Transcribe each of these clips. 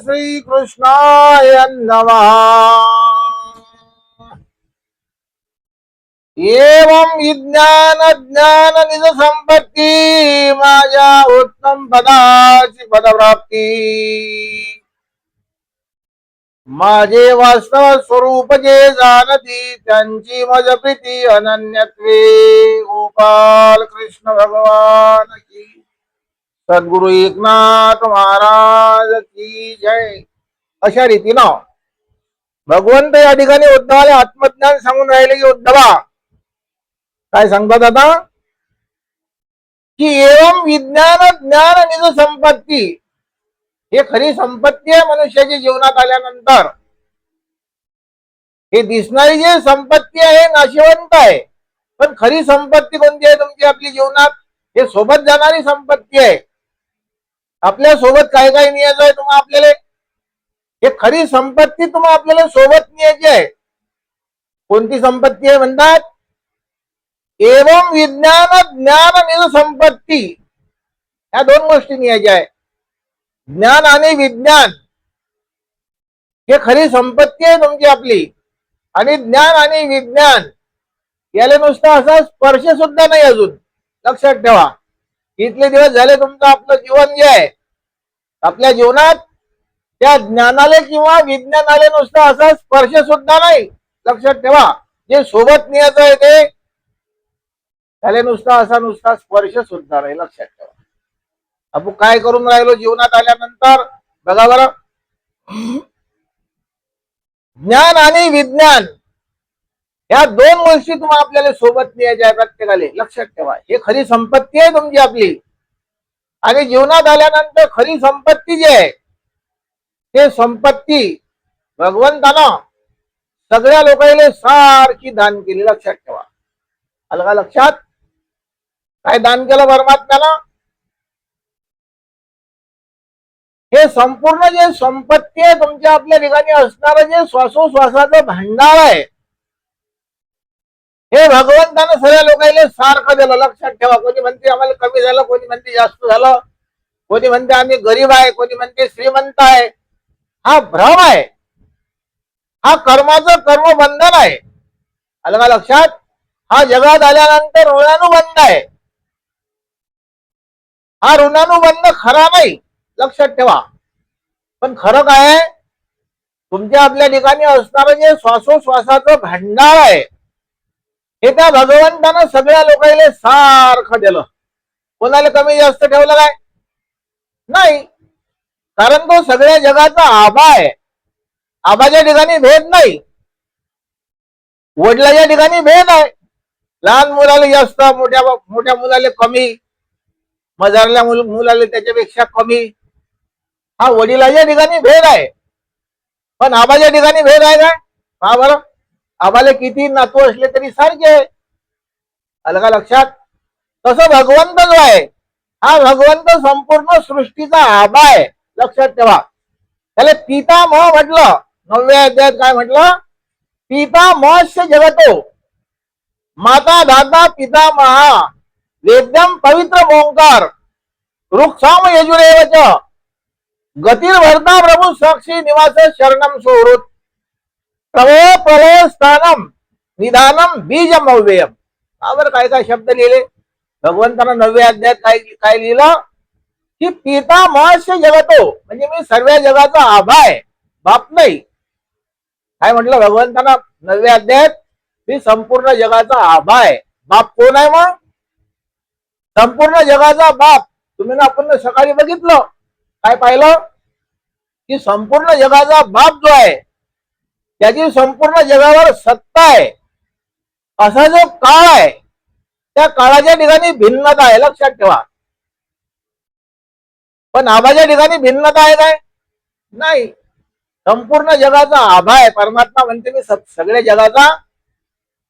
श्रीकृष्णाय नमः। एवं विज्ञान ज्ञान निज संपत्ती माझ्या उत्तम पदाची पदप्राप्ती माझे वास्तव स्वरूप जे जाणती त्यांची मज प्रीती अनन्यत्वे गोपाल कृष्ण भगवान की सद्गुरु एकनाथ महाराज की जय। अशा रीतीनं भगवंत या ठिकाणी उद्धवाला आत्मज्ञान सांगून राहिले की उद्धवा काय सांगतात आता की एवं विज्ञान ज्ञान निज संपत्ती हे खरी संपत्ती आहे मनुष्याच्या जीवनात आल्यानंतर। हे दिसणारी जी संपत्ती आहे नाशिवंत आहे, पण खरी संपत्ती कोणती आहे तुमची आपली जीवनात? हे सोबत जाणारी संपत्ती आहे। आपल्या सोबत काय काय न्यायचं आहे तुम्हाला आपल्याला, हे खरी संपत्ती तुम्हाला आपल्याला सोबत न्यायची आहे। कोणती संपत्ती आहे म्हणतात? एवं विज्ञान ज्ञान निज संपत्ती, या दोन गोष्टी न्यायच्या आहे। ज्ञान आणि विज्ञान हे खरी संपत्ती आहे तुमची आपली, आणि ज्ञान आणि विज्ञान याला नुसता असा स्पर्श सुद्धा नाही अजून। लक्षात ठेवा, इथले दिवस झाले तुमचं आपलं जीवन जे आहे, आपल्या जीवनात त्या ज्ञानाले किंवा विज्ञानाले नुसता असा स्पर्श सुद्धा नाही। लक्षात ठेवा, जे सोबत न्यायचं आहे ते त्याला नुसता स्पर्श सुद्धा नाही। लक्षात ठेवा, आपण काय करून राहिलो जीवनात आल्यानंतर बघा बरं। ज्ञान आणि विज्ञान या दोन गोष्टी तुम्हाला आपल्याला सोबत न्यायच्या आहे प्रत्येकाले। लक्षात ठेवा, हे खरी संपत्ती आहे तुमची आपली, आणि जीवनात आल्यानंतर खरी संपत्ती जी आहे ते संपत्ती भगवंतानं सगळ्या लोकांना सारखी दान केली। लक्षात ठेवा, आलं का लक्षात? काय दान केलं परमात्म्यानं? हे संपूर्ण जे संपत्ती आहे तुमच्या आपल्या ठिकाणी असणारं जे श्वासोश्वासाचं भांडार आहे, हे भगवंतानं सगळ्या लोकांना सारखं दिलं। लक्षात ठेवा, कोणी म्हणते आम्हाला कमी झालं, कोणी म्हणते जास्त झालं, कोणी म्हणते आम्ही गरीब आहे, कोणी म्हणते श्रीमंत आहे। हा भ्रम आहे, हा कर्माचं कर्मबंधन आहे। आलं का लक्षात? हा जगात आल्यानंतर ऋणानुबंध आहे, हा ऋणानुबंध खरा नाही। लक्षात ठेवा, पण खरं काय आहे? तुमच्या आपल्या ठिकाणी असणारं जे श्वासोश्वासाचं भांडार आहे हे त्या भगवंतानं सगळ्या लोकांना सारखं दिलं। कोणाला कमी जास्त ठेवलं काय? नाही, कारण तो सगळ्या जगाचा आबा आहे। आबाच्या ठिकाणी भेद नाही, वडिलाच्या ठिकाणी भेद आहे। लहान मुलाला जास्त, मोठ्या मुलाला कमी, मजारल्या मुलाला त्याच्यापेक्षा कमी, हा वडिलाच्या ठिकाणी भेद आहे। पण आबाच्या ठिकाणी भेद आहे काय? हा बरं, आबाला किती नातू असले तरी सारखे आहे। आलं का लक्षात? तसं भगवंत जो आहे हा भगवंत संपूर्ण सृष्टीचा आबा आहे। लक्षात ठेवा, त्याला पितामह म्हटलं। 9व्या अध्यायात काय म्हटलं? पितामहस्य जगतो माता धाता पितामहा वेद्यम पवित्र ओंकार वृक्षाम यजुरेवच गतिर्भर्ता प्रभु साक्षी निवास शरणम सुहृत प्रभो प्रलय स्थानम निधानम बीजम अव्ययम। बरं काय काय शब्द लिहिले भगवंतानं 9व्या अध्यायात? काय लिहिलं की पितामहस्य जगतो, म्हणजे मी सर्व जगाचा आबा आहे, बाप नाही। काय म्हटलं भगवंतानं 9व्या अध्यायात? मी संपूर्ण जगाचा आबा आहे। बाप कोण आहे मग? संपूर्ण जगाचा बाप। तुम्ही ना आपण सकाळी बघितलं, काय पाहिलं की संपूर्ण जगाचा बाप जो आहे त्याची संपूर्ण जगावर सत्ता आहे। असा जो काळ आहे त्या काळाच्या ठिकाणी भिन्नता आहे। लक्षात ठेवा, पण आबाच्या ठिकाणी भिन्नता आहे काय? नाही, संपूर्ण जगाचा आबा आहे। परमात्मा म्हणते मी सगळ्या जगाचा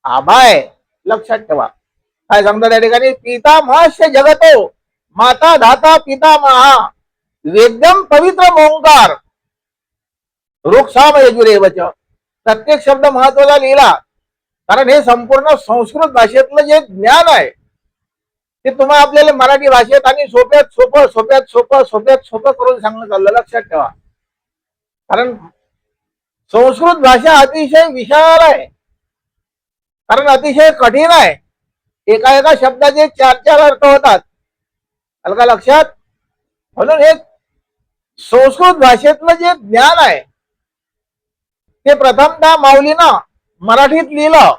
आबा आहे। लक्षात ठेवा, काय सांगतात त्या ठिकाणी? पितामहस्य जगतो माता धाता पितामहा वेद्यम पवित्र ओंकार वृक्षाम यजुरेवच। प्रत्येक शब्द महत्वाचा लिहिला, कारण हे संपूर्ण संस्कृत भाषेतलं जे ज्ञान आहे ते तुम्हाला आपल्याला मराठी भाषेत आणि सोप्यात सोपं करून सांगणं चाललं। लक्षात ठेवा, कारण संस्कृत भाषा अतिशय विशाल आहे, कारण अतिशय कठीण आहे. एका एका शब्दाचे चार चार अर्थ होतात. आलं का लक्षात? म्हणून हे संस्कृत भाषेतलं जे ज्ञान आहे ते प्रथमतः माऊलीनं मराठीत लिहिलं.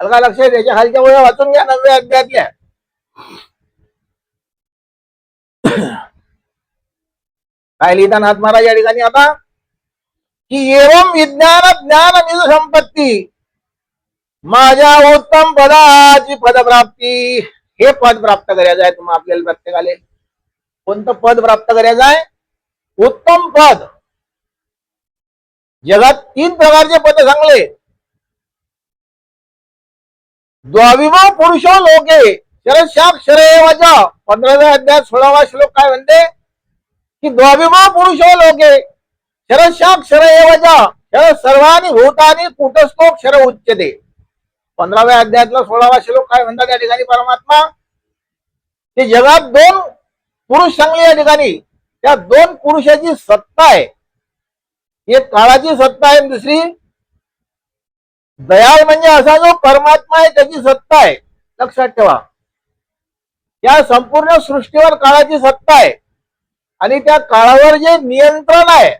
आलं का लक्षात? याच्या खालच्या ओळ्या वाचून घ्या 9व्या अध्यायातल्या. काय लिहिता नाथ महाराज या ठिकाणी आता की एवम विज्ञान ज्ञान निज संपत्ती माझ्या उत्तम पदाची पदप्राप्ती. हे पद प्राप्त करायचं आहे तुम्हाला, आपल्याला प्रत्येकाले. कोणतं पद प्राप्त करायचं आहे? उत्तम पद. जगात 3 प्रकारचे पद सांगले. द्वाविमो पुरुषो लोके शरशाक्षरे वजा. 15व्या अध्यायात 16वा श्लोक काय म्हणते की द्वाविमो पुरुषो लोके शरशाक्षरे वजा शर सर्वानी भूतानी कुटस्थोक्षर उच्यते. 15व्या अध्यायातला 16वा श्लोक काय म्हणतात या ठिकाणी परमात्मा? ते जगात 2 पुरुष सांगले या ठिकाणी. त्या 2 पुरुषाची सत्ता आहे. एक काळाची सत्ता आहे, दुसरी दयाळ म्हणजे असा जो परमात्मा आहे त्याची सत्ता आहे. लक्षात ठेवा, या संपूर्ण सृष्टीवर काळाची सत्ता आहे आणि त्या काळावर जे नियंत्रण आहे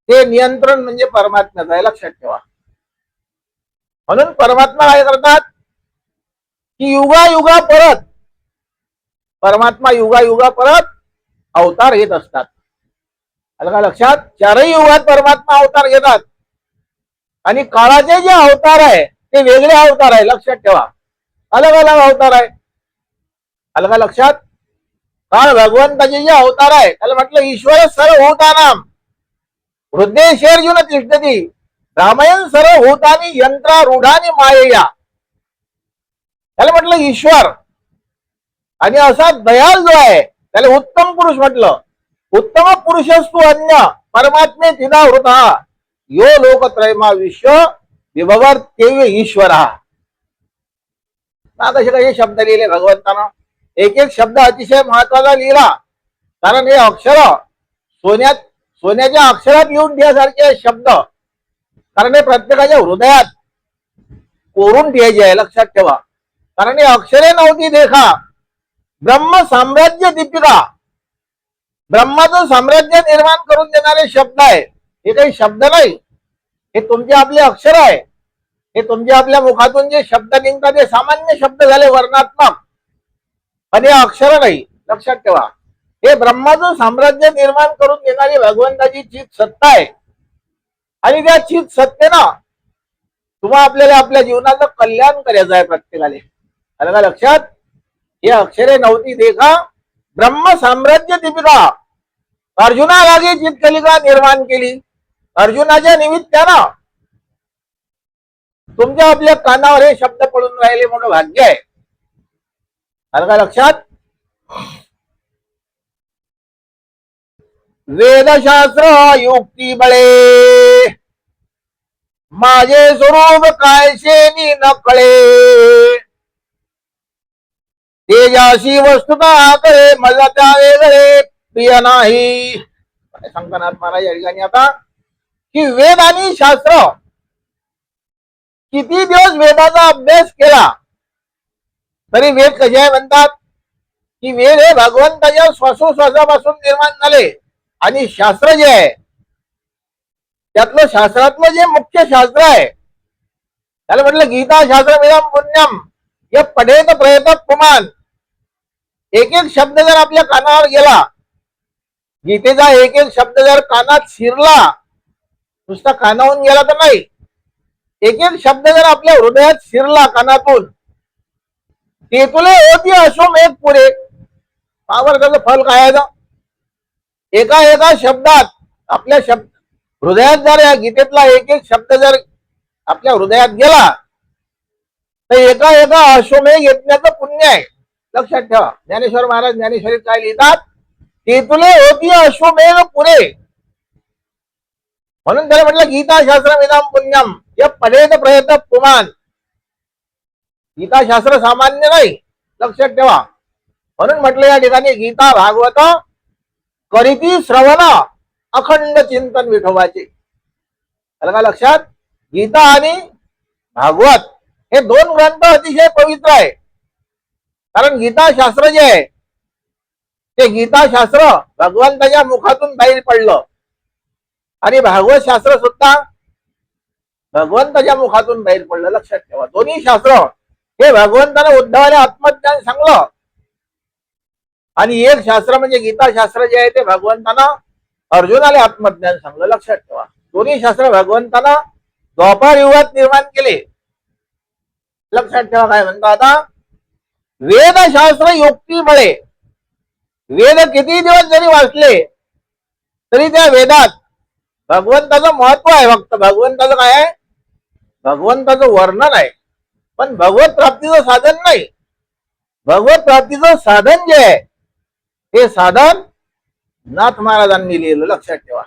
ते नियंत्रण म्हणजे परमात्म्याचं आहे. लक्षात ठेवा. म्हणून परमात्मा काय करतात की युगा परत परमात्मा युगा परत अवतार घेत असतात. आलं का लक्षात? 4ही युगात परमात्मा अवतार घेतात आणि काळाचे जे अवतार आहे ते वेगळे अवतार आहे. लक्षात ठेवा, अलग अलग अवतार आहे. आलं का लक्षात? काळ भगवंताचे जे अवतार आहे त्याला म्हटलं ईश्वर सर्वभूतानाम हृदयेशर्जुन तिष्ठती रामायण सर्वभूतानी यंत्रारूढानी मायेया. त्याला म्हटलं ईश्वर. आणि असा दयाल जो आहे त्याला उत्तम पुरुष म्हटलं. उत्तम पुरुषस्तु अन्य परमात्मे तिना वृता यो लोकत्रयमा विश्व विभवर तेव्य ईश्वर. कसे कसे शब्द लिहिले भगवंतानं. एक एक शब्द अतिशय महत्वाचा लिहिला, कारण हे अक्षर सोन्याच्या अक्षरात लिहून ठेवासारखे शब्द, कारण हे प्रत्येकाच्या हृदयात कोरून ठेवायचे आहे. लक्षात ठेवा, कारण हे अक्षरे नव्हती देखा ब्रह्म साम्राज्य दीपिका. ब्रह्माचं साम्राज्य निर्माण करून देणारे शब्द आहे. हे काही शब्द नाही, हे तुमचे आपले अक्षर आहे. हे तुमच्या आपल्या मुखातून जे शब्द निघतात ते सामान्य शब्द झाले, वर्णात्मक, पण हे अक्षर नाही. लक्षात ठेवा, हे ब्रह्माचं साम्राज्य निर्माण करून देणारी भगवंताची चित सत्ता आहे. आणि त्या चित सत्तेनं तुम्हा आपल्याला आपल्या जीवनाचं कल्याण करायचं आहे प्रत्येकाने. आलं का लक्षात? हे अक्षरे नव्हती देखा ब्रह्म साम्राज्य दीपिका. अर्जुना लागे चितकलिका निर्माण केली. अर्जुनाच्या निमित्तानं तुमच्या आपल्या कानावर हे शब्द पडून राहिले, मोठं भाग्य आहे. आलं का लक्षात? वेदशास्त्र युक्ती बळे माझे स्वरूप कायशे न कळे तेजाशी वस्तुता करे मला त्या वेगळे प्रिय नाही. सांगतानाथ महाराज या ठिकाणी आता की वेद आणि शास्त्र, किती दिवस वेदाचा अभ्यास केला तरी वेद कसे आहे म्हणतात की वेद हे भगवंताच्या श्वासोश्वासापासून निर्माण झाले. आणि शास्त्र जे आहे त्यातलं शास्त्रातलं जे मुख्य शास्त्र आहे त्याला म्हटलं गीता शास्त्र विदम पुण्यम य पठेत प्रयत पुमान. एक एक शब्द जर आपल्या कानावर गेला, गीतेचा एक एक शब्द जर कानात शिरला, नुसता कानावून गेला तर नाही, एक एक शब्द जर आपल्या हृदयात शिरला कानातून, ते तुले होती अश्वमेध पुरे. पावर त्याचं फल काय आहे? एका एका शब्दात आपल्या हृदयात जर या गीतेतला एक एक शब्द जर आपल्या हृदयात गेला तर एका एका अश्वमेध यज्ञाचं पुण्य आहे. लक्षात ठेवा, ज्ञानेश्वर महाराज ज्ञानेश्वरीत काय लिहितात? ते तुले होती अश्वमेध पुरे. म्हणून त्याला म्हटलं गीता शास्त्र विदाम पुण्यम या पठेत प्रयत पुमान. गीता शास्त्र सामान्य नाही. लक्षात ठेवा, म्हणून म्हटलं या ठिकाणी गीता भागवत करीती श्रवण अखंड चिंतन विठोबाचे. आलं का लक्षात? गीता आणि भागवत हे दोन ग्रंथ अतिशय पवित्र आहे. कारण गीता शास्त्र जे आहे ते गीता शास्त्र भगवंताच्या मुखातून बाहेर पडलं आणि भागवत शास्त्र सुद्धा भगवंताच्या मुखातून बाहेर पडलं. लक्षात ठेवा, दोन्ही शास्त्र हे भगवंताने उद्धवाला आत्मज्ञान सांगलं आणि एक शास्त्र म्हणजे गीता शास्त्र जे आहे ते भगवंतानं अर्जुनाला आत्मज्ञान सांगलं. लक्षात ठेवा, दोन्ही शास्त्र भगवंतानं द्वापार युगात निर्माण केले. लक्षात ठेवा काय म्हणतात आता, वेदशास्त्र युक्तीमुळे वेद किती दिवस जरी वाचले तरी त्या वेदात भगवंताचं महत्व आहे. फक्त भगवंताचं काय आहे? भगवंताचं वर्णन आहे, पण भगवत प्राप्तीचं साधन नाही. भगवत प्राप्तीचं साधन जे आहे हे साधन नाथ महाराजांनी लिहिलं. लक्षात ठेवा,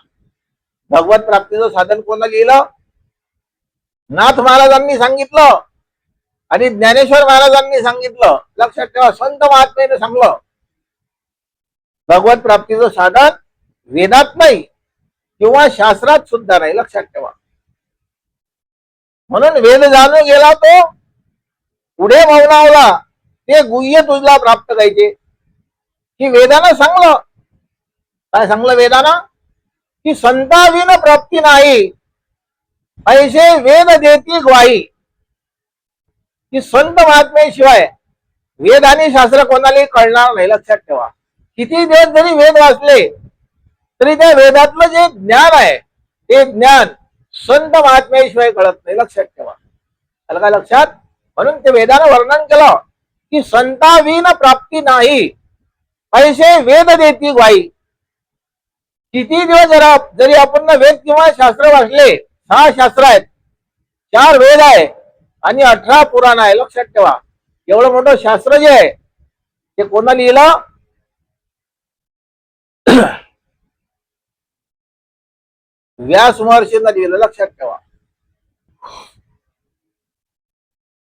भगवत प्राप्तीचं साधन कोणा लिहिलं? नाथ महाराजांनी सांगितलं आणि ज्ञानेश्वर महाराजांनी सांगितलं. लक्षात ठेवा, संत महात्म्याने सांगलं भगवत प्राप्तीचं साधन वेदात नाही किंवा शास्त्रात सुद्धा नाही. लक्षात ठेवा, म्हणून वेद जाणून गेला तो पुढे मौनावला ते गुह्य तुझला प्राप्त करायचे. की वेदानं सांगलं, काय सांगलं वेदानं? की संताविन प्राप्ती नाही, ऐसे वेद देती ग्वाही. की संत महात्म्याशिवाय वेद आणि शास्त्र कोणालाही कळणार नाही. लक्षात ठेवा, किती दिवस जरी वेद वाचले तरी त्या वेदातलं जे ज्ञान आहे ते ज्ञान संत महात्म्याशिवाय कळत नाही. लक्षात ठेवा, आलं का लक्षात? म्हणून ते वेदानं वर्णन केलं की संताविन प्राप्ती नाही, ऐसे वेद देती ग्वाही. किती दिवस जरी आपण वेद किंवा शास्त्र वाचले, 6 शास्त्र आहेत, 4 वेद आहे आणि 18 पुराण आहे. लक्षात ठेवा, एवढं मोठं शास्त्र जे आहे ते कोणा लिहिलं? व्यास महर्षींना लिहिलं. लक्षात ठेवा,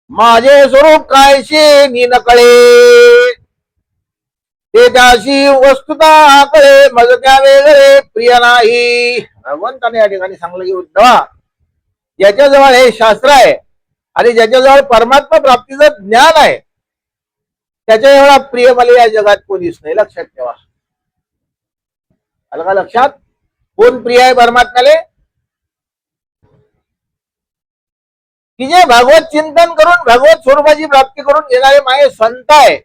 माझे स्वरूप कायशी नीन कळे, ते त्याशी वस्तुता कळे, मज त्या वेगळे प्रिय नाही. भगवंताने या ठिकाणी सांगलं की उद्धवा, ज्याच्याजवळ हे शास्त्र आहे आणि ज्याच्याजवळ परमात्मा प्राप्तीचं ज्ञान आहे त्याच्या एवढा प्रिय मला या जगात कोणीच नाही. लक्षात ठेवा, आलं का लक्षात? कोण प्रिय आहे परमात्म्याले? की जे भगवत चिंतन करून भगवत स्वरूपाची प्राप्ती करून घेणारे माझे संत आहे,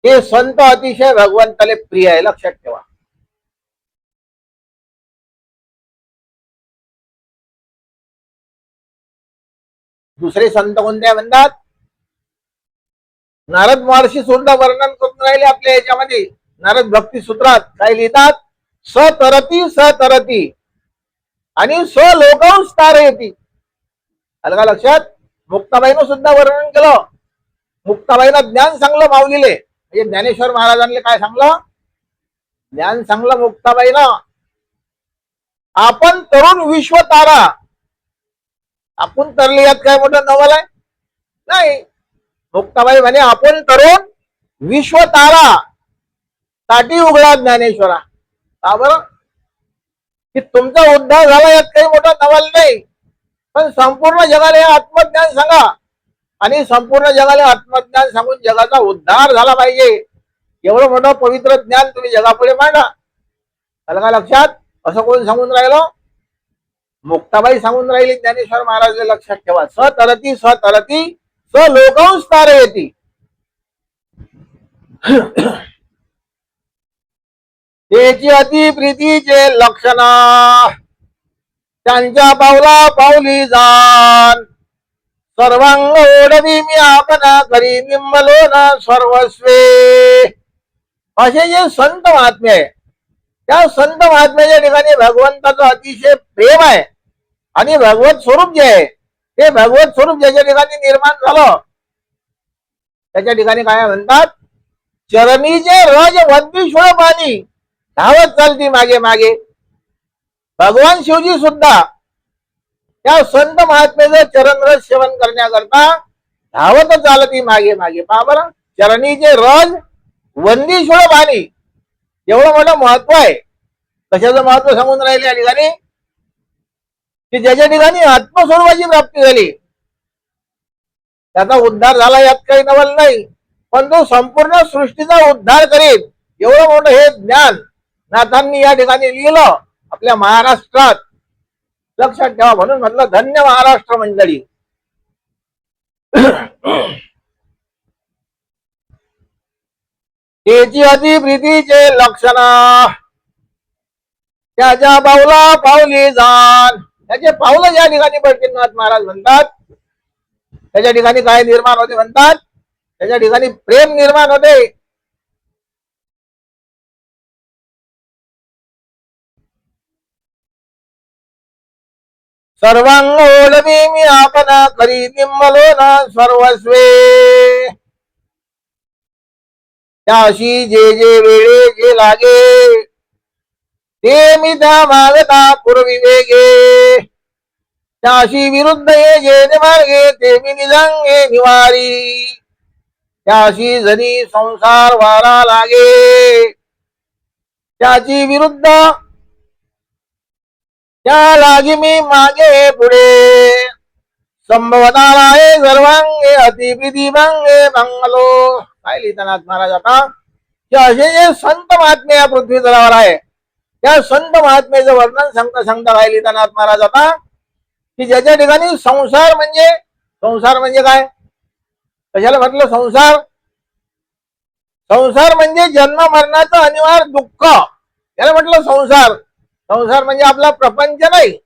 हे संत अतिशय भगवंताले प्रिय आहे. लक्षात ठेवा, दुसरे संत कोणते म्हणतात? नारद महर्षी सुद्धा वर्णन करून राहिले आपल्या याच्यामध्ये. नारद भक्ती सूत्रात काय लिहितात? सतरती सतरती आणि स्वलोकंस तारयती. आलं का लक्षात? मुक्ताबाईनं सुद्धा वर्णन केलं. मुक्ताबाईनं ज्ञान सांगलं माऊलीले, म्हणजे ज्ञानेश्वर महाराजांनी काय सांगलं? ज्ञान सांगलं मुक्ताबाईनं. आपण तरुण विश्व तारा. आपण तरली यात काय मोठं नवल आहे? नाही. मुक्ताबाई म्हणे आपण तरुण विश्व तारा ताटी उघडा ज्ञानेश्वरा. का बरं? की तुमचा उद्धार झाला यात काही मोठा नवल नाही, पण संपूर्ण जगाला आत्मज्ञान सांगा आणि संपूर्ण जगाला आत्मज्ञान सांगून जगाचा उद्धार झाला पाहिजे. एवढं मोठं पवित्र ज्ञान तुम्ही जगापुढे मांडा. आलं का लक्षात? असं कोण सांगून राहिलं? मुक्ताबाई सांगून राहिली ज्ञानेश्वर महाराज. लक्षात ठेवा, सतरती सतरती स्वलोकंस तारयती. त्याची अति प्रीतीचे लक्षण त्यांच्या पावला पावली जाण, सर्वांग ओढवी मी आपण करी निम्मलोन सर्वस्वे. असे जे संत महात्मे आहे त्या संत महात्म्याच्या ठिकाणी भगवंताचं अतिशय प्रेम आहे आणि भगवत स्वरूप जे आहे ते भगवत स्वरूप ज्याच्या ठिकाणी निर्माण झालं त्याच्या ठिकाणी काय म्हणतात? चरणीचे रज वद्विश्वळ पाणी धावत चालती मागे मागे. भगवान शिवजी सुद्धा त्या संत महात्म्याचं चरणरस सेवन करण्याकरता धावत चालती मागे मागे. पहा बरं, चरणीचे रज वंदीश्वर पाणी एवढं मोठं महत्व आहे. कशाचं महत्व सांगून राहिले या ठिकाणी की ज्याच्या ठिकाणी आत्मस्वरूपाची प्राप्ती झाली त्याचा उद्धार झाला यात काही नवल नाही, पण तो संपूर्ण सृष्टीचा उद्धार करेल एवढं मोठं हे ज्ञान नाथांनी या ठिकाणी लिहिलं आपल्या महाराष्ट्रात. लक्षात ठेवा, म्हणून म्हटलं धन्य महाराष्ट्र मंडळी. त्याची अतिप्रीतीचे लक्षण त्याच्या पावला पावली जाण. त्याचे पावलं ज्या ठिकाणी पडतील नाथ महाराज म्हणतात त्याच्या ठिकाणी काय निर्माण होते म्हणतात, त्याच्या ठिकाणी प्रेम निर्माण होते. सर्वांग ओढवी मी आपण करी निम्मलो ना सर्वस्वे. त्याशी जे जे वेळे जे लागे ते मी त्या मागता पूर्वी वेगे. त्याशी विरुद्ध ये जे मार्गे ते मी निजांगे निवारी. त्याशी जरी संसार वारा लागे त्याची विरुद्ध त्या लागी मी मागे पुढे. संभवताराये सर्वांगे अतिप्रीती भांगे मंगलो. काय लिहितानाथ महाराज आता की असे जे संत महात्मे या पृथ्वी तलावर आहे त्या संत महात्मेचं वर्णन सांगता सांगता काय लिहितानाथ महाराज आता की ज्याच्या ठिकाणी संसार म्हणजे काय, कशाला म्हटलं संसार. संसार म्हणजे जन्म मरणाचं अनिवार्य दुःख याला म्हटलं संसार. संसार म्हणजे आपला प्रपंच नाही.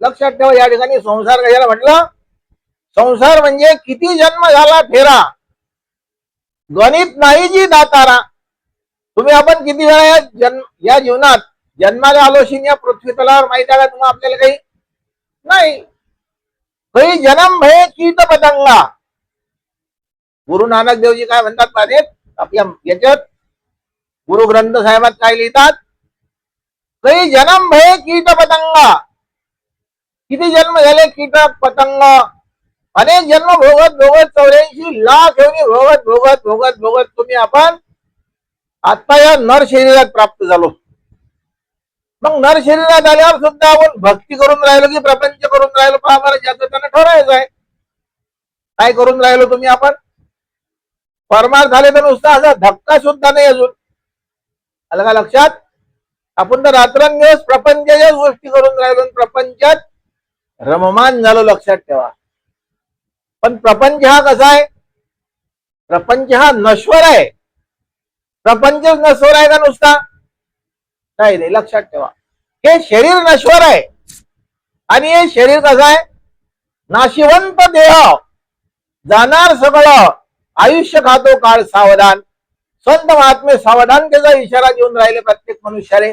लक्षात ठेवा या ठिकाणी संसार कशाला म्हटलं. संसार म्हणजे किती जन्म झाला फेरा गणित नाही जी दातारा. तुम्ही आपण किती वेळा या जीवनात जन्माला आलोशीन या पृथ्वी तलावर माहिती आहे का तुम्हाला आपल्याला काही नाही. काही जन्म भय कीट पतंगा. गुरु नानक देवजी काय म्हणतात माझे आपल्या याच्यात गुरु ग्रंथ साहेबात काय लिहितात, काही जन्म भय कीट पतंगा. किती जन्म झाले कीटक पतंग, अनेक जन्म भोगत भोगत 84 लाख एवढी भोगत भोगत भोगत भोगत तुम्ही आपण आता या नर शरीरात प्राप्त झालो. मग नर शरीरात आल्यावर सुद्धा आपण भक्ती करून राहिलो की प्रपंच करून राहिलो पहा बरं, ज्याचं त्यांना ठरायचं आहे. काय करून राहिलो तुम्ही आपण. परमार्थ झाले तर नुसता असा धक्का सुद्धा नाही अजून. आलं का लक्षात. आपण तर रात्रंदिवस प्रपंचाच्या गोष्टी करून राहिलो प्रपंचात रममान झालो. लक्षात ठेवा. पण प्रपंच हा कसा आहे, प्रपंच हा नश्वर आहे. प्रपंचच नश्वर आहे का नुसता, काही नाही. लक्षात ठेवा हे शरीर नश्वर आहे आणि हे शरीर कसं आहे नाशिवंत देह जाणार सगळं आयुष्य खातो काळ सावधान. संत महात्मे सावधानतेचा इशारा देऊन राहिले प्रत्येक मनुष्याने.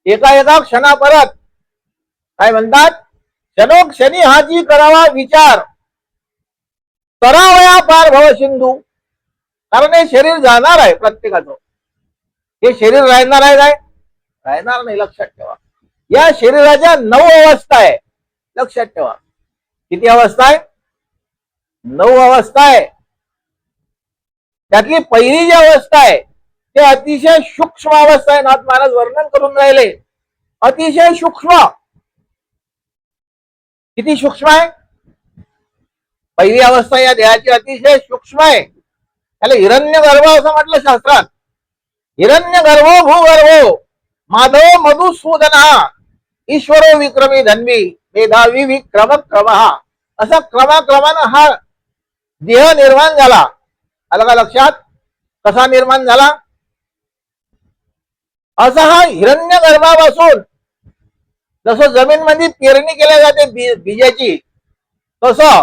एका एका क्षणापरत काय म्हणतात, क्षणोक्षणी हाची करावा विचार करावया पार भव सिंधू. कारण हे शरीर जाणार आहे प्रत्येकाचं. हे शरीर राहणार आहे काय, राहणार नाही. लक्षात ठेवा या शरीराच्या 9 अवस्था आहे. लक्षात ठेवा किती अवस्था आहे, 9 अवस्था आहे. त्यातली पहिली जी अवस्था आहे ते अतिशय सूक्ष्म अवस्था आहे. नाथ महाराज वर्णन करून राहिले अतिशय सूक्ष्म. किती सूक्ष्म आहे पहिली अवस्था या देहाची, अतिशय सूक्ष्म आहे. त्याला हिरण्यगर्भ असं म्हटलं शास्त्रात. हिरण्यगर्भो भूगर्भो माधव मधुसूदन ईश्वरो विक्रमी धन्वी मेधावी विक्रम क्रम. असा क्रमाक्रमानं हा देह निर्माण झाला. आलं का लक्षात. कसा निर्माण झाला, असा हा हिरण्य गर्भापासून जसं जमीन मध्ये पेरणी केल्या जाते बीजाची तसं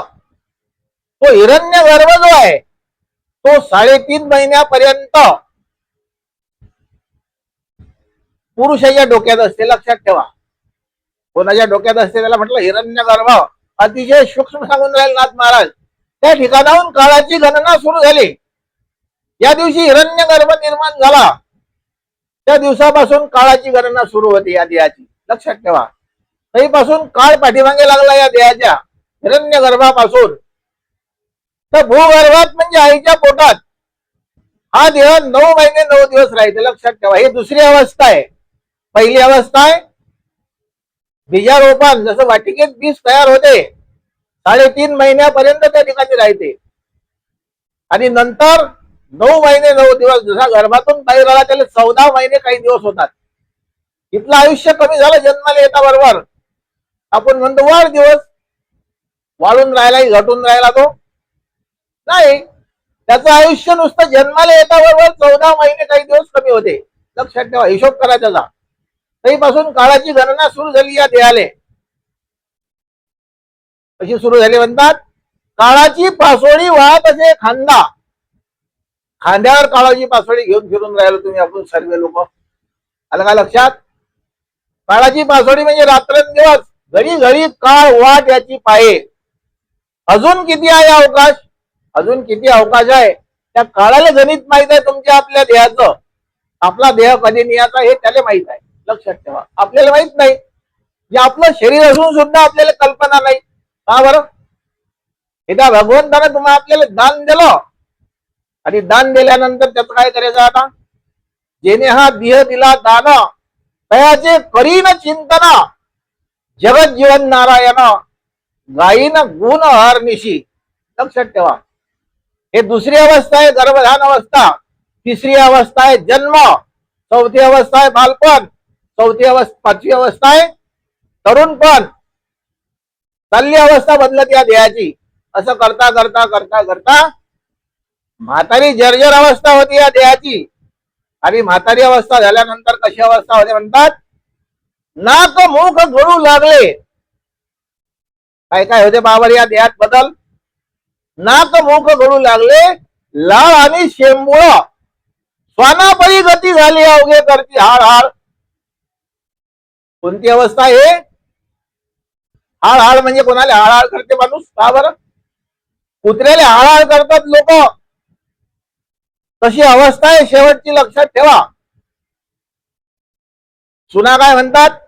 तो हिरण्य गर्भ जो आहे तो 3.5 महिन्यापर्यंत पुरुषाच्या डोक्यात असते. लक्षात ठेवा कोणाच्या डोक्यात असते त्याला म्हटलं हिरण्य गर्भ. अतिशय सूक्ष्म सांगून राहिले नाथ महाराज. त्या ठिकाणाहून काळाची गणना सुरू झाली. या दिवशी हिरण्य गर्भ निर्माण झाला त्या दिवसापासून काळाची गणना सुरू होती या देहाची. लक्षात ठेवा तरीपासून काळ पाठीमागे लागला या देहाच्या हिरण्य गर्भापासून. तर भूगर्भात म्हणजे आईच्या पोटात हा देह 9 महिने 9 दिवस राहते. लक्षात ठेवा ही दुसरी अवस्था आहे. पहिली अवस्था आहे बीजारोपण. जसं वाटिकेत बीज तयार होते 3.5 महिन्यापर्यंत त्या ठिकाणी राहते आणि नंतर 9 महिने 9 दिवस, जसा गर्भातून बाहेर आला त्याला 14 महिने काही दिवस होतात. इथलं आयुष्य कमी झालं जन्माला येता बरोबर. आपण म्हणतो वाढदिवस, वाढून राहिला घटून राहिला तो नाही. त्याचं आयुष्य नुसतं जन्माला येता बरोबर 14 महिने काही दिवस कमी होते. लक्षात ठेवा, हिशोब करा त्याचा. तरीपासून काळाची गणना सुरू झाली या देहाले. कशी सुरू झाली म्हणतात, काळाची पासोडी वाहत असे खांदा. खांद्यावर काळाची पासोडी घेऊन फिरून राहिलो तुम्ही, आपण सर्व लोक. आलं का लक्षात? काळाची पासोडी म्हणजे रात्रंदिवस, घडी घडी काळ वाट याची पाये. अजून किती आहे अवकाश, अजून किती अवकाश आहे त्या काळाला गणित माहित आहे तुमच्या आपल्या देहाचं. आपला देह कधी नियाचा हे त्याला माहित आहे. लक्षात ठेवा, आपल्याला माहित नाही. जे आपलं शरीर असून सुद्धा आपल्याला कल्पना नाही. का बरं? एकदा भगवंताने तुम्हाला आपल्याला दान दिलं आणि दान दिल्यानंतर त्याचं काय करायचं आता? जेने हा देह दिला दान तयाचे करीन चिंतन जगत जीवन नारायण गायीन गुण हरनिशी. लक्षात ठेवा, हे दुसरी अवस्था आहे गर्भधान अवस्था. तिसरी अवस्था आहे जन्म. चौथी अवस्था आहे बालपण. पाचवी अवस्था आहे तरुणपण. चालली अवस्था बदलत या देहाची. असं करता करता करता करता म्हातारी जर्जर अवस्था होती या देहाची. आणि म्हातारी अवस्था झाल्यानंतर कशी अवस्था होते म्हणतात, नाक मुख गळू लागले. काय काय होते बाबर या देहात बदल? नाक मुख गळू लागले, लाळ आणि शेंबुळ स्वानापरी गती झाली अवघे करती हाड हाड. कोणती अवस्था आहे? हाड हाड म्हणजे कोणाला हाड करते माणूस? का बरं? कुत्र्याला हाड करतात लोक. तशी अवस्था आहे शेवटची. लक्षात ठेवा. सुना काय म्हणतात?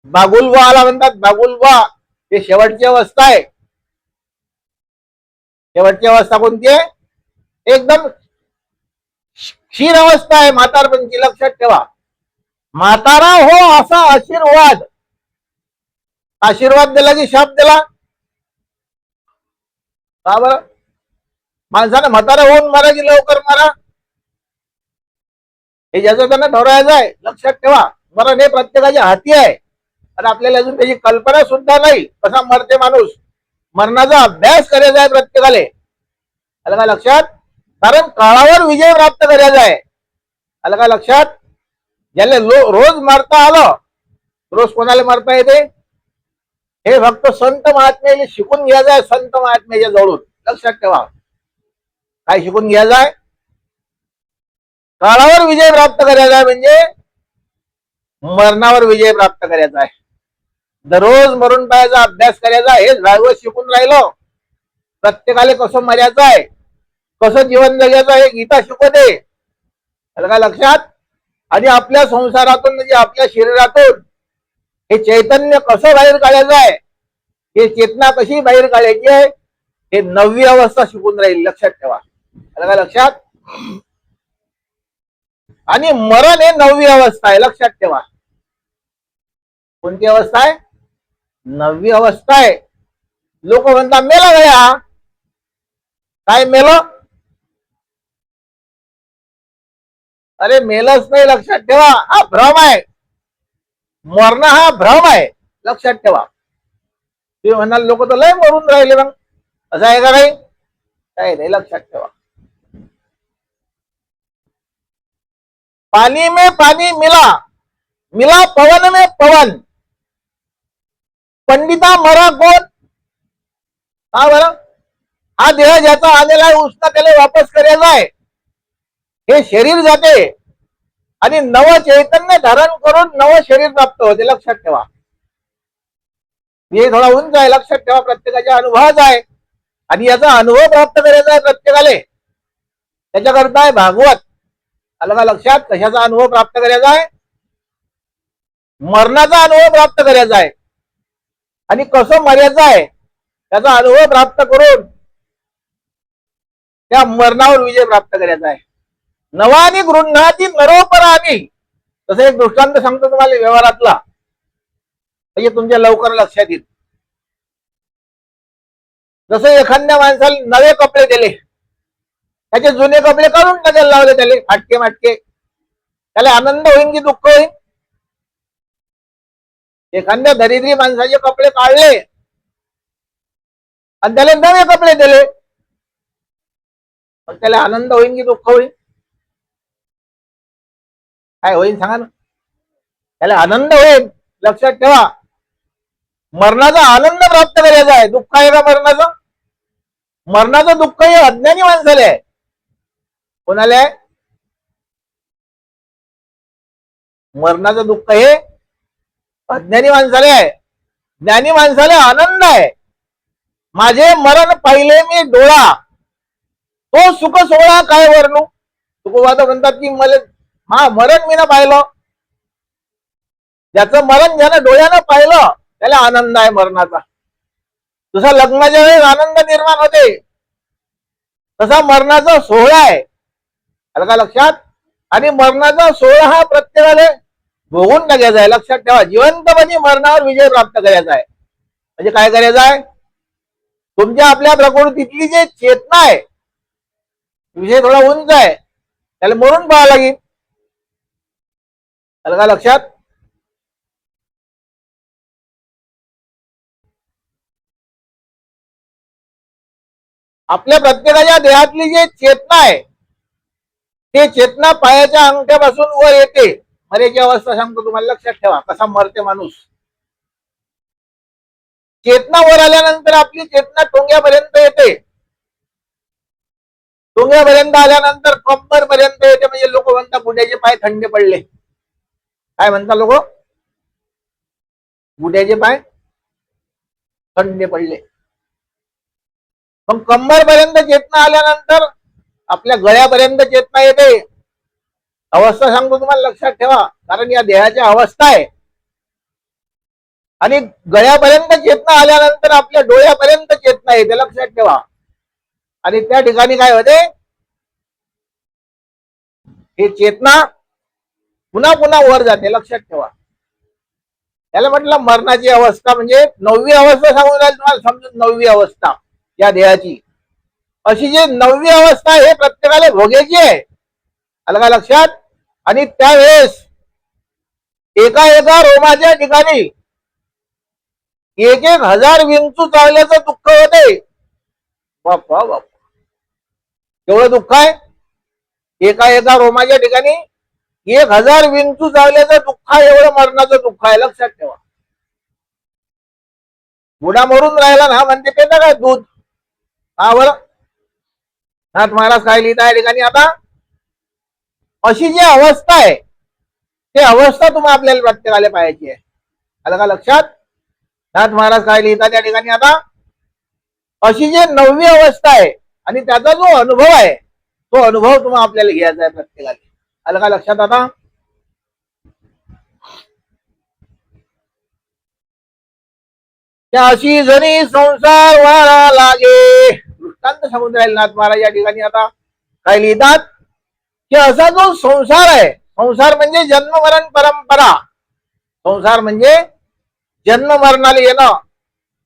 बागुलबा आला म्हणतात. बागुलबा हे शेवटची अवस्था आहे. शेवटची अवस्था कोणती आहे? एकदम क्षीण अवस्था आहे म्हातारपणची. लक्षात ठेवा. म्हातारा हो असा आशीर्वाद. आशीर्वाद दिला की शाप दिला? का बरं? माणसानं म्हातारा होऊन मारा की लवकर मारा हे ज्याचं त्यांना ठरवायचं आहे. लक्षात ठेवा, मरण हे प्रत्येकाच्या हाती आहे आणि आपल्याला अजून त्याची कल्पना सुद्धा नाही कसा मरते माणूस. मरणाचा अभ्यास करायचा आहे प्रत्येकाला. आलं का लक्षात? कारण काळावर विजय प्राप्त करायचा आहे. आलं का लक्षात? ज्याला रोज मरता आलं, रोज कोणाला मरता येते? हे फक्त संत महात्म्याला शिकून घ्यायचं आहे. संत महात्म्याच्या जवळून. लक्षात ठेवा, काय शिकून घ्यायचं आहे? काळावर विजय प्राप्त करायचा आहे म्हणजे मरणावर विजय प्राप्त करायचा आहे. दररोज मरून पाहायचा अभ्यास करायचा. हे भागवत शिकून राहिलो. प्रत्येकाला कसं मरायचं आहे, कसं जीवन जगायचं हे गीता शिकवते. आलं का लक्षात? आणि आपल्या संसारातून म्हणजे आपल्या शरीरातून हे चैतन्य कसं बाहेर काढायचं आहे, हे चेतना कशी बाहेर काढायची आहे, हे 9वी अवस्था शिकून राहील. लक्षात ठेवा. आलं का लक्षात? आणि मरण हे 9वी अवस्था आहे. लक्षात ठेवा. कोणती अवस्था आहे? 9वी अवस्था आहे. लोक म्हणतात मेला गया. काय मेलो? अरे मेलच नाही. लक्षात ठेवा, हा भ्रम आहे. मरण हा भ्रम आहे. लक्षात ठेवा. तुम्ही म्हणाल लोक तर लय मरून राहिले मग, असं आहे का? काही नाही. लक्षात ठेवा. पानी में पानी मिला, मिला पवन में पवन. पंडिता मरा कोण? हा बरं, हा देह ज्याचा आलेला आहे उष्णतेला वापस करायचा आहे. हे शरीर जाते आणि नव चैतन्य धारण करून नव शरीर प्राप्त होते. लक्षात ठेवा. हे थोडा उंच आहे. लक्षात ठेवा. प्रत्येकाच्या अनुभवाचा आहे आणि याचा अनुभव प्राप्त करायचा आहे प्रत्येकाला. त्याच्याकरता आहे भागवत. आलं का लक्षात? कशाचा अनुभव प्राप्त करायचा आहे? मरणाचा अनुभव प्राप्त करायचा आहे. आणि कसं मरायचं आहे त्याचा अनुभव प्राप्त करून त्या मरणावर विजय प्राप्त करायचा आहे. नवानी गृह्णाती नरोपरानी. तसं एक दृष्टांत सांगतो तुम्हाला व्यवहारातला, म्हणजे तुमच्या लवकर लक्षात येईल. जसं एखाद्या माणसाला नवे कपडे दिले, त्याचे जुने कपडे काढून टाकायला लावले, त्याला फाटके माटके, त्याला आनंद होईल की दुःख होईल? एखाद्या दरिद्री माणसाचे कपडे काढले आणि त्याला नवे कपडे दिले, पण त्याला आनंद होईल की दुःख होईल? काय होईल सांगा ना? त्याला आनंद होईल. लक्षात ठेवा, मरणाचा आनंद प्राप्त करायचा आहे. दुःख आहे का मरणाचं? मरणाचं दुःख हे अज्ञानी माणसाला आहे. कोणाला आहे? मरणाचं दुःख हे अज्ञानी माणसाला आहे. ज्ञानी माणसाला आनंद आहे. माझे मरण पाहिले मी डोळा, तो सुख सोहळा काय वर्णू. तुकोबाद म्हणतात की मला मरण मी ना पाहिलं. ज्याचं मरण ज्यानं डोळ्यानं पाहिलं त्याला आनंद आहे मरणाचा. तुझा लग्नाच्या वेळेस आनंद निर्माण होते, तसा मरणाचा सोहळा आहे. आलं का लक्षात? आणि मरणाचा सोहळा हा प्रत्येकाने भोगून टाकायचा आहे. लक्षात ठेवा, जिवंतपणे मरणावर विजय प्राप्त करायचा आहे. म्हणजे काय करायचं आहे? तुमच्या आपल्या प्रकृतीतली जे चेतना आहे, विषय थोडा उंच आहे, त्याला मरून पाहावं लागेल. आलं का लक्षात? आपल्या प्रत्येकाच्या देहातली जे चेतना आहे, ते चेतना पायाच्या अंगठ्यापासून वर येते. मरेची अवस्था सांगतो तुम्हाला, लक्षात ठेवा कसा मरते माणूस. चेतना वर आल्यानंतर आपली चेतना टोंग्यापर्यंत येते. टोंग्यापर्यंत आल्यानंतर कंबर पर्यंत येते. म्हणजे लोक म्हणतात बुड्याचे पाय थंडे पडले. काय म्हणतात लोक? बुड्याचे पाय थंडे पडले. मग कंबर पर्यंत चेतना आल्यानंतर आपल्या गळ्यापर्यंत चेतना येते. अवस्था सांगतो तुम्हाला, लक्षात ठेवा, कारण या देहाच्या अवस्था आहे. आणि गळ्यापर्यंत चेतना आल्यानंतर आपल्या डोळ्यापर्यंत चेतना येते. लक्षात ठेवा. आणि त्या ठिकाणी काय होते? हे चेतना पुन्हा पुन्हा वर जाते. लक्षात ठेवा. त्याला म्हटलं मरणाची अवस्था, म्हणजे 9वी अवस्था सांगून राहील तुम्हाला समजून. 9वी अवस्था या देहाची, अशी जी 9वी अवस्था हे प्रत्येकाला भोगायची आहे. आलं का लक्षात? आणि त्यावेळेस एका एका रोमाच्या ठिकाणी 1,000 विंचू चावल्याचं दुःख होते. बाप्पा बाप्पा, एवढं दुःख आहे. एका एका रोमाच्या ठिकाणी 1,000 विंचू चावल्याचं दुःख आहे. एवढं मरणाचं दुःख आहे. लक्षात ठेवा. बुडा मरून राहिला ना, म्हणते ते काय दूध. हा बरं, नाथ महाराज काय लिहित आहे ठिकाणी आता? अशी जी अवस्था आहे, ते अवस्था तुम्हाला आपल्याला प्रत्येकाला पाहायची आहे. आलं का लक्षात? नाथ महाराज काय लिहितात त्या ठिकाणी आता? अशी जी 9वी अवस्था आहे आणि त्याचा जो अनुभव आहे, तो अनुभव तुम्हाला आपल्याला घ्यायचा आहे प्रत्येकाला. आलं का लक्षात आता? त्याशी जणी संसार वाळा लागे. दृष्टांत सांगून राहील नाथ महाराज या ठिकाणी आता. काय लिहितात? की असा जो संसार आहे, संसार म्हणजे जन्म मरण परंपरा. संसार म्हणजे जन्म मरणाला येणं,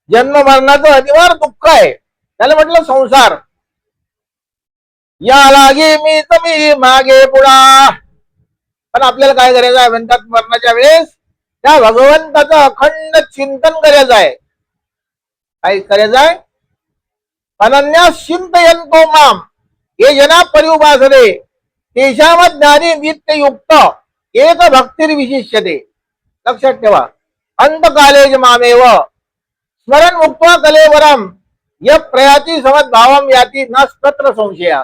जन्म मरणाचं अनिवार्य दुःख आहे, त्याला म्हटलं संसार. या लागे मी तुम्ही मागे पुढा. पण आपल्याला काय करायचं आहे म्हणतात? मरणाच्या वेळेस त्या भगवंताचं अखंड चिंतन करायचं आहे. काय करायचं आहे? अनन्यास चिंतयन्तो माम ये जना परिउपासते तेषाम ज्ञानी नित्ययुक्त एक भक्तिर्विशिष्यते. लक्षात ठेवा. अंतकाले मामेव स्मरण मुक्त्वा कलेवरम य प्रयाती समद्भावम याती न तत्र संशया.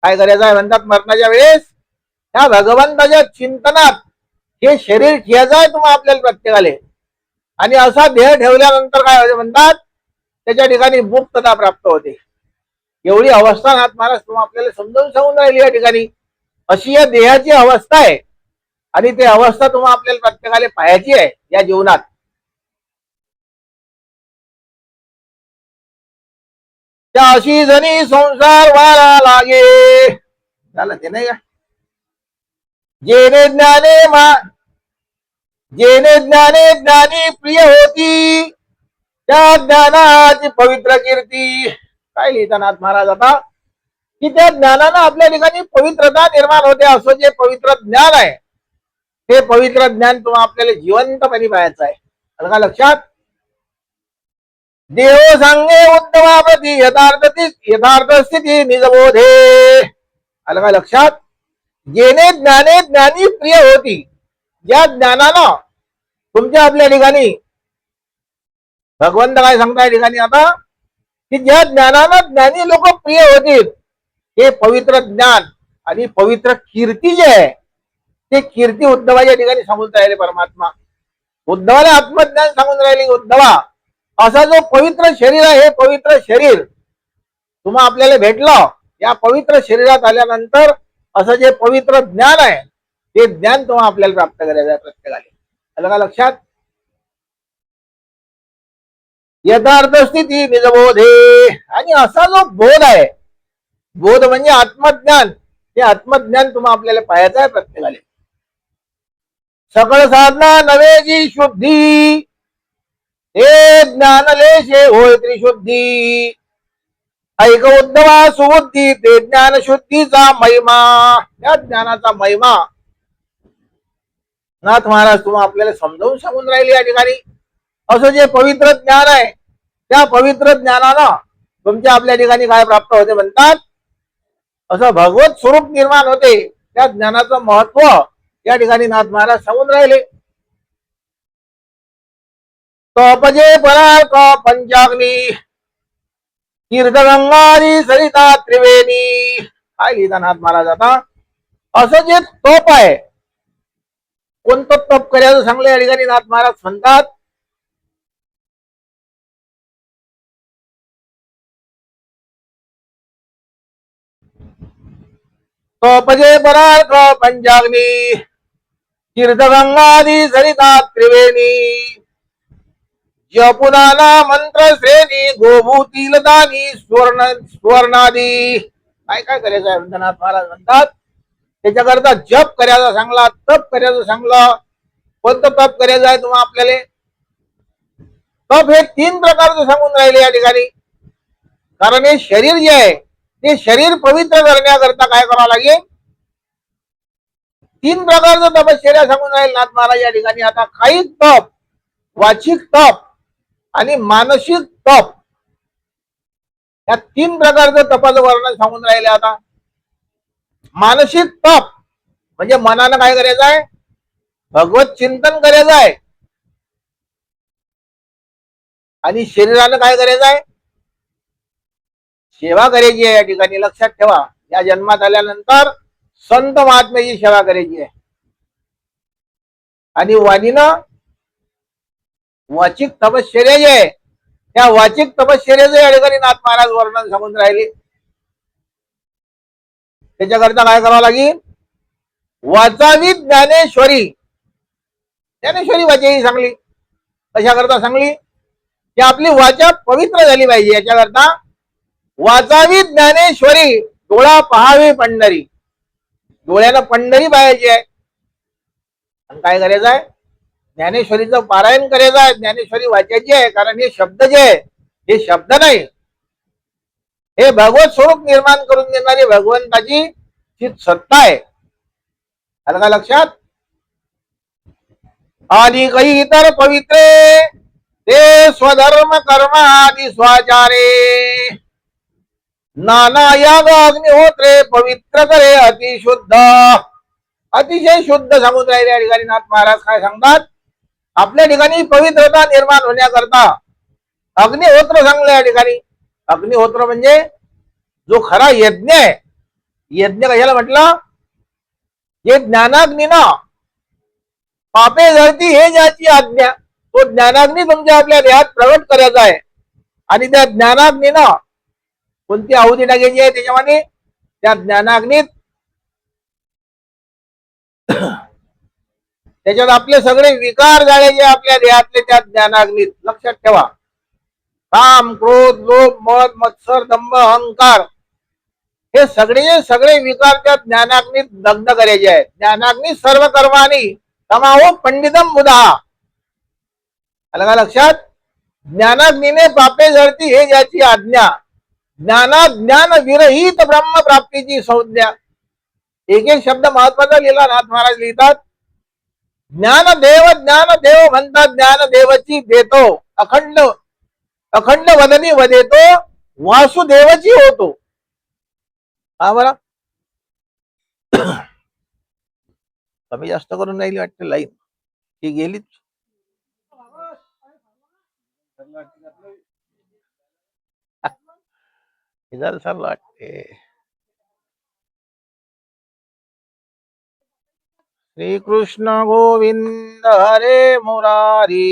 काय करायचं आहे म्हणतात? मरणाच्या वेळेस त्या भगवंताच्या चिंतनात हे शरीर ठेवायचं आहे तुम्हाला आपल्याला प्रत्येकाले. आणि असा देह ठेवल्यानंतर काय होते म्हणतात? त्याच्या ठिकाणी मुक्तता प्राप्त होते. एवढी अवस्था नाथ महाराज तुम्हाला आपल्याला समजावून सांगून राहिली या ठिकाणी. अशी या देहाची अवस्था आहे आणि ती अवस्था तुम्हाला आपल्याला प्रत्येकाला पाहायची आहे या जीवनात. त्या अशी जणी संसार वाळा लागे. झालं ते नाही का? जेने ज्ञाने जेने ज्ञाने ज्ञानी प्रिय होती, त्या ज्ञानाची पवित्र कीर्ती. काय लिहितानाथ महाराज आता की त्या ज्ञानानं आपल्या ठिकाणी पवित्रता निर्माण होते. असं जे पवित्र ज्ञान आहे ते पवित्र ज्ञान तुम्हाला आपल्याला जिवंतपणे पाहायचं आहे. आलं का लक्षात? देव सांगे उत्तमाप्रती यथार्थ स्थिती निजबोधे. आलं का लक्षात? जेने ज्ञाने ज्ञानी प्रिय होती, ज्या ज्ञानानं तुमच्या आपल्या ठिकाणी भगवंत काय सांगताय ठिकाणी आता की ज्या ज्ञानानं ज्ञानी लोक प्रिय होतील, हे पवित्र ज्ञान आणि पवित्र कीर्ती जे आहे ते कीर्ती उद्धवाच्या ठिकाणी सांगून राहिले परमात्मा. उद्धवाला आत्मज्ञान सांगून राहिले. उद्धवा, असा जो पवित्र शरीर आहे, हे पवित्र शरीर तुम्हा आपल्याला भेटलं. या पवित्र शरीरात आल्यानंतर असं जे पवित्र ज्ञान आहे ते ज्ञान तुम्हाला आपल्याला प्राप्त करायचं आहे प्रत्येकाने. आलं का लक्षात? यथार्थ स्थिती निजबोधे. आणि असा जो बोध आहे, बोध म्हणजे आत्मज्ञान, हे आत्मज्ञान तुम्हाला आपल्याला पाहायचं आहे प्रत्येकाने. सकळ साधना नवे जी शुद्धी, हे ज्ञानलेशे होय त्रिशुद्धी. ऐक उद्धवा सुबुद्धी, ते ज्ञान शुद्धीचा महिमा. त्या ज्ञानाचा महिमा नाथ महाराज तुम्हाला आपल्याला समजावून सांगून राहिले या ठिकाणी. असं जे पवित्र ज्ञान आहे, त्या पवित्र ज्ञानानं तुमच्या आपल्या ठिकाणी काय प्राप्त होते म्हणतात, असं भगवत स्वरूप निर्माण होते. त्या ज्ञानाचं महत्व या ठिकाणी नाथ महाराज सांगून राहिले. तपजे परार्थ पंचाग्नी, तीर्थगंगारी सरिता त्रिवेणी. काय लिहिता नाथ महाराज आता? असं जे तप आहे, कोणतं तप करायचं सांगलं या ठिकाणी नाथ महाराज म्हणतात, तपजे परार्थ पंचाग्नी, तीर्थगंगादी सरिता त्रिवेणी. जपुनाना मंत्र श्रेणी, गोभूतील दानी सुवर्णादी. काय काय करायचं आहे नाथ महाराज म्हणतात, त्याच्याकरता जप करायचा सांगला, तप करायचं सांगलं. कोणतं तप करायचं आहे तुम्हाला आपल्याला? तप हे 3 प्रकारचं सांगून राहिले या ठिकाणी. कारण हे शरीर जे आहे ते शरीर पवित्र करण्याकरता काय करावं लागेल? 3 प्रकारचं तपश्चर्या सांगून राहील नाथ महाराज या ठिकाणी. आता कायिक तप, वाचिक तप आणि मानसिक तप, या 3 प्रकारचं तपाचं वर्णन सांगून राहिले. आता मानसिक तप म्हणजे मनानं काय करायचं आहे? भगवत चिंतन करायचं आहे. आणि शरीरानं काय करायचं आहे? सेवा करायची आहे. या ठिकाणी लक्षात ठेवा, या जन्मात आल्यानंतर संत महात्म्याची सेवा करायची आहे. आणि वाणीनं वाचिक तपश्चर्या जे आहे, त्या वाचिक तपश्चर्याचं या ठिकाणी नाथ महाराज वर्णन सांगून राहिले. त्याच्याकरता काय करावं लागेल? वाचावी ज्ञानेश्वरी. ज्ञानेश्वरी वाचायची सांगली. कशाकरता सांगली? की आपली वाचा पवित्र झाली पाहिजे. याच्याकरता वाचावी ज्ञानेश्वरी, डोळा पहावी पंढरी. डोळ्यानं पंढरी पाहायची आहे. आणि काय करायचं आहे? ज्ञानेश्वरीचं पारायण करायचं आहे. ज्ञानेश्वरी वाचायची आहे. कारण हे शब्द जे आहे, हे शब्द नाही, हे भगवत स्वरूप निर्माण करून देणारी भगवंताची चित सत्ता आहे. आलं का लक्षात? आणि काही इतर पवित्रे, ते स्वधर्म कर्म आदि स्वाचारे. नाना याग अग्निहोत्रे, पवित्र करे अतिशुद्ध. अतिशय शुद्ध सांगून राहिले या ठिकाणी नाथ महाराज. काय सांगतात? आपल्या ठिकाणी पवित्रता निर्माण होण्याकरता अग्निहोत्र सांगलं या ठिकाणी. अग्निहोत्र म्हणजे जो खरा यज्ञ आहे. यज्ञ कशाला म्हटलं? जे ज्ञानाग्नीनं पापे जळती हे ज्याची आज्ञा, तो ज्ञानाग्नी तुमच्या आपल्या देहात प्रगट करायचा आहे. आणि त्या ज्ञानाग्नीनं कोणती आहुती टाकायची आहे? त्याच्यामध्ये त्या ज्ञानाग्नीत त्याच्यात आपले सगळे विकार जाळायचे आपल्या देहातले त्या ज्ञानाग्नीत. लक्षात ठेवा, काम, क्रोध, लोभ, मद, मत्सर, दंभ, अहंकार हे सगळे विकार त्या ज्ञानाग्नीत दग्ध करायचे आहेत. ज्ञानाग्नी सर्व कर्मानी तमाहो पंडितम बुधा. आलं का लक्षात? ज्ञानाग्नीने पापे जळती हे ज्याची आज्ञा. ज्ञान विरहित ब्रह्म प्राप्तीची संज्ञा. एक एक शब्द महत्वाचा लिहिला. नाथ महाराज लिहितात, ज्ञान देव म्हणतात, ज्ञान देवची देतो, अखंड अखंड वदनी वदेतो, वासुदेवची होतो. हा बरा कमी जास्त करून राहिली वाटते लाईन, ही गेलीच. सर वाटते. श्री कृष्ण गोविंद हरे मुरारी.